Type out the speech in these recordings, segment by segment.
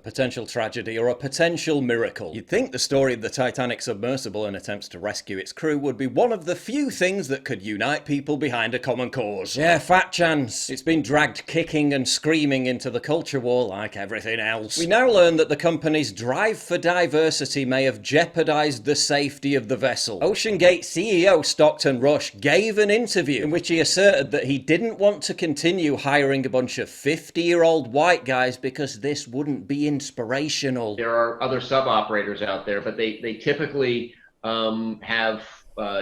potential tragedy or a potential miracle. You'd think the story of the Titanic submersible and attempts to rescue its crew would be one of the few things that could unite people behind a common cause. Yeah, fat chance. It's been dragged kicking and screaming into the culture war like everything else. We now learn that the company's drive for diversity may have jeopardized the safety of the vessel. OceanGate CEO Stockton Rush gave an interview in which he asserted that he didn't want to continue hiring a bunch of 50-year-old white guys because this wouldn't be inspirational. There are other sub-operators out there, but they typically have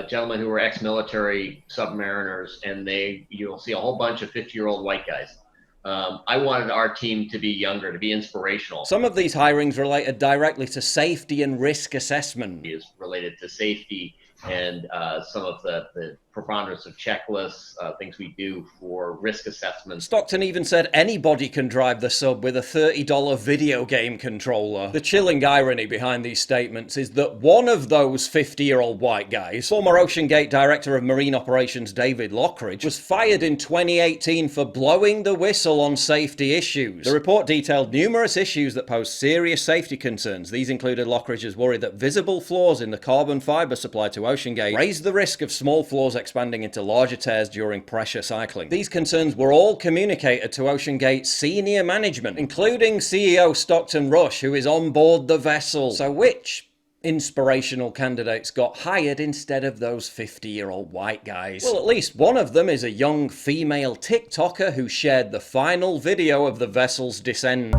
gentlemen who are ex-military submariners, and you'll see a whole bunch of 50-year-old white guys. I wanted our team to be younger, to be inspirational. Some of these hirings related directly to safety and risk assessment. Is related to safety and some of the preponderance of checklists, things we do for risk assessments. Stockton even said anybody can drive the sub with a $30 video game controller. The chilling irony behind these statements is that one of those 50-year-old white guys, former OceanGate Director of Marine Operations David Lockridge, was fired in 2018 for blowing the whistle on safety issues. The report detailed numerous issues that posed serious safety concerns. These included Lockridge's worry that visible flaws in the carbon fiber supply to OceanGate raised the risk of small flaws expanding into larger tears during pressure cycling. These concerns were all communicated to OceanGate's senior management, including CEO Stockton Rush, who is on board the vessel. So which inspirational candidates got hired instead of those 50-year-old white guys? Well, at least one of them is a young female TikToker who shared the final video of the vessel's descent.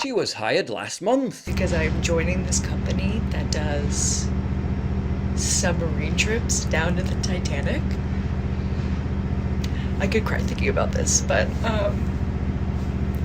She was hired last month. Because I'm joining this company that does submarine trips down to the Titanic. I could cry thinking about this, but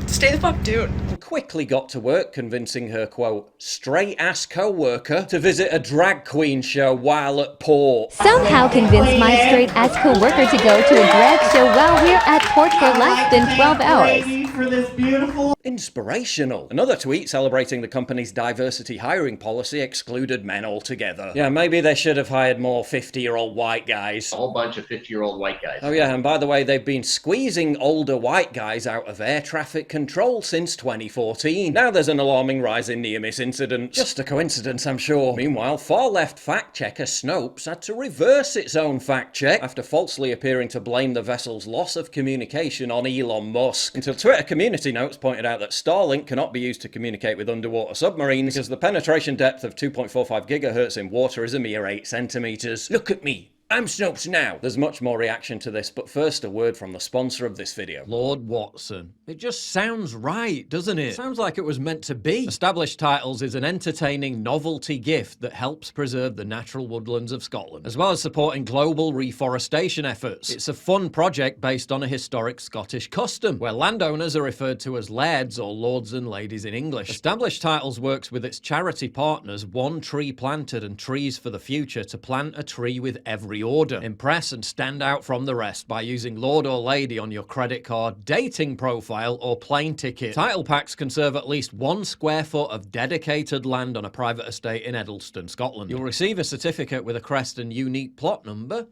stay the fuck tuned. And quickly got to work convincing her, quote, straight-ass co-worker to visit a drag queen show while at port. Somehow convinced my straight-ass co-worker to go to a drag show while we're at port for less than 12 hours. For this beautiful... Inspirational. Another tweet celebrating the company's diversity hiring policy excluded men altogether. Yeah, maybe they should have hired more 50-year-old white guys. A whole bunch of 50-year-old white guys. Oh yeah, and by the way, they've been squeezing older white guys out of air traffic control since 2014. Now there's an alarming rise in near-miss incidents. Just a coincidence, I'm sure. Meanwhile, far-left fact-checker Snopes had to reverse its own fact-check after falsely appearing to blame the vessel's loss of communication on Elon Musk. Until Twitter community notes pointed out that Starlink cannot be used to communicate with underwater submarines because the penetration depth of 2.45 gigahertz in water is a mere 8 centimeters. Look at me. I'm Snopes now. There's much more reaction to this, but first a word from the sponsor of this video. Lord Watson. It just sounds right, doesn't it? Sounds like it was meant to be. Established Titles is an entertaining novelty gift that helps preserve the natural woodlands of Scotland, as well as supporting global reforestation efforts. It's a fun project based on a historic Scottish custom, where landowners are referred to as lairds or lords and ladies in English. Established Titles works with its charity partners, One Tree Planted and Trees for the Future, to plant a tree with every order. Impress and stand out from the rest by using Lord or Lady on your credit card, dating profile, or plane ticket. Title packs conserve at least 1 square foot of dedicated land on a private estate in Edelston, Scotland. You'll receive a certificate with a crest and unique plot number,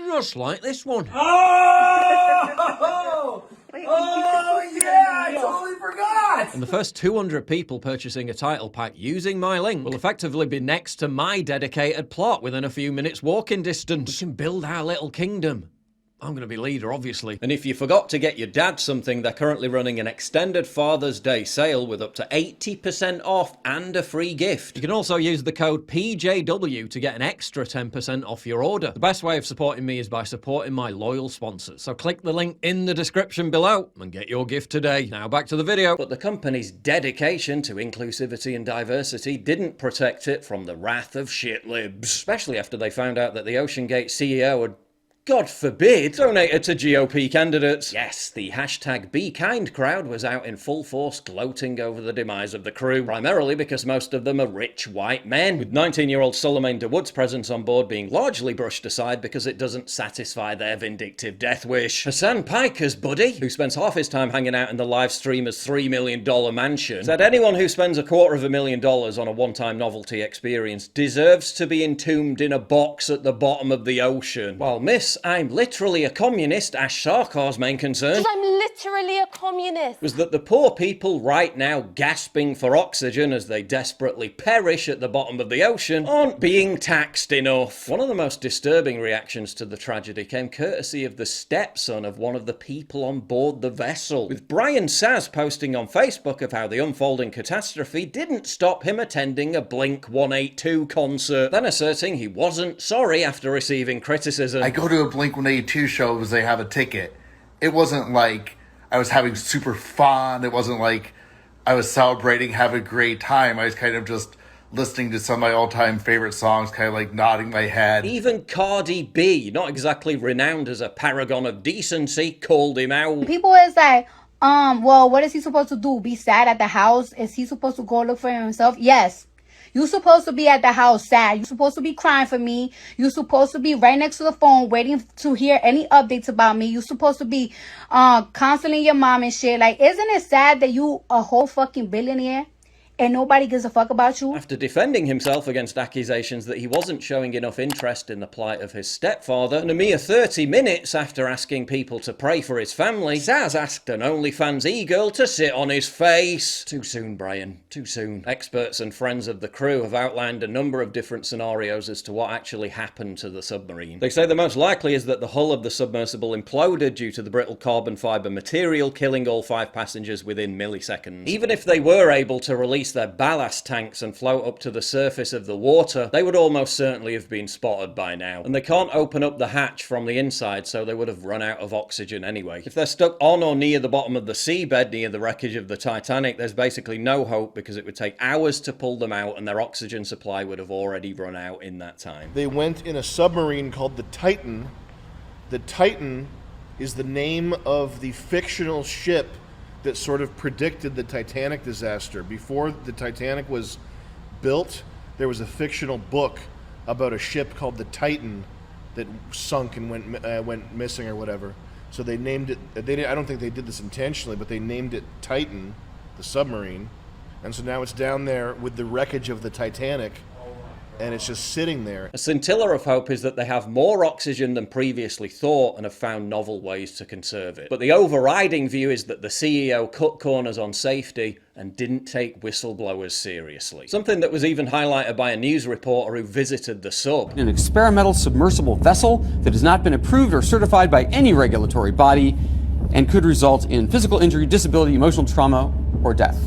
just like this one. Oh yeah, I totally forgot! And the first 200 people purchasing a title pack using my link will effectively be next to my dedicated plot within a few minutes walking distance. We can build our little kingdom. I'm going to be leader, obviously. And if you forgot to get your dad something, they're currently running an extended Father's Day sale with up to 80% off and a free gift. You can also use the code PJW to get an extra 10% off your order. The best way of supporting me is by supporting my loyal sponsors. So click the link in the description below and get your gift today. Now back to the video. But the company's dedication to inclusivity and diversity didn't protect it from the wrath of shitlibs. Especially after they found out that the OceanGate CEO had, God forbid, donated to GOP candidates. Yes, the hashtag #BeKind crowd was out in full force gloating over the demise of the crew, primarily because most of them are rich white men, with 19-year-old Suleiman Dawood's presence on board being largely brushed aside because it doesn't satisfy their vindictive death wish. Hassan Piker's buddy, who spends half his time hanging out in the live streamer's $3 million mansion, said anyone who spends $250,000 on a one-time novelty experience deserves to be entombed in a box at the bottom of the ocean, while Miss I'm literally a communist, Ash Sarkar's main concern I'm literally a communist. was that the poor people right now gasping for oxygen as they desperately perish at the bottom of the ocean aren't being taxed enough. One of the most disturbing reactions to the tragedy came courtesy of the stepson of one of the people on board the vessel, with Brian Saz posting on Facebook of how the unfolding catastrophe didn't stop him attending a Blink-182 concert, then asserting he wasn't sorry after receiving criticism. I go to a Blink-182 show because they have a ticket. It wasn't like I was having super fun. It wasn't like I was celebrating, having a great time. I was kind of just listening to some of my all-time favorite songs, kind of like nodding my head. Even Cardi B, not exactly renowned as a paragon of decency, called him out. People is like, well, what is he supposed to do? Be sad at the house? Is he supposed to go look for himself? Yes. You're supposed to be at the house sad. You're supposed to be crying for me. You're supposed to be right next to the phone waiting to hear any updates about me. You're supposed to be counseling your mom and shit. Like, isn't it sad that you a whole fucking billionaire and nobody gives a fuck about you? After defending himself against accusations that he wasn't showing enough interest in the plight of his stepfather, and a mere 30 minutes after asking people to pray for his family, Saz asked an OnlyFans e-girl to sit on his face. Too soon, Brian. Too soon. Experts and friends of the crew have outlined a number of different scenarios as to what actually happened to the submarine. They say the most likely is that the hull of the submersible imploded due to the brittle carbon fiber material, killing all 5 passengers within milliseconds. Even if they were able to release their ballast tanks and float up to the surface of the water, they would almost certainly have been spotted by now. And they can't open up the hatch from the inside, so they would have run out of oxygen anyway. If they're stuck on or near the bottom of the seabed, near the wreckage of the Titanic, there's basically no hope because it would take hours to pull them out and their oxygen supply would have already run out in that time. They went in a submarine called the Titan. The Titan is the name of the fictional ship that sort of predicted the Titanic disaster. Before the Titanic was built, there was a fictional book about a ship called the Titan that sunk and went missing or whatever. So they named it, I don't think they did this intentionally, but they named it Titan, the submarine. And so now it's down there with the wreckage of the Titanic, and it's just sitting there. A scintilla of hope is that they have more oxygen than previously thought and have found novel ways to conserve it. But the overriding view is that the CEO cut corners on safety and didn't take whistleblowers seriously. Something that was even highlighted by a news reporter who visited the sub. An experimental submersible vessel that has not been approved or certified by any regulatory body and could result in physical injury, disability, emotional trauma, or death.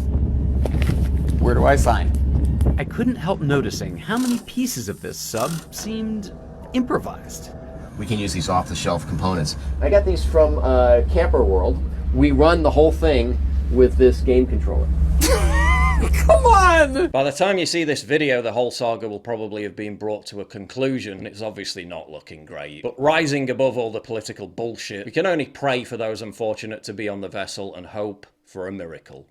Where do I sign? I couldn't help noticing how many pieces of this sub seemed improvised. We can use these off-the-shelf components. I got these from Camper World. We run the whole thing with this game controller. Come on! By the time you see this video, the whole saga will probably have been brought to a conclusion, and it's obviously not looking great. But rising above all the political bullshit, we can only pray for those unfortunate to be on the vessel and hope for a miracle.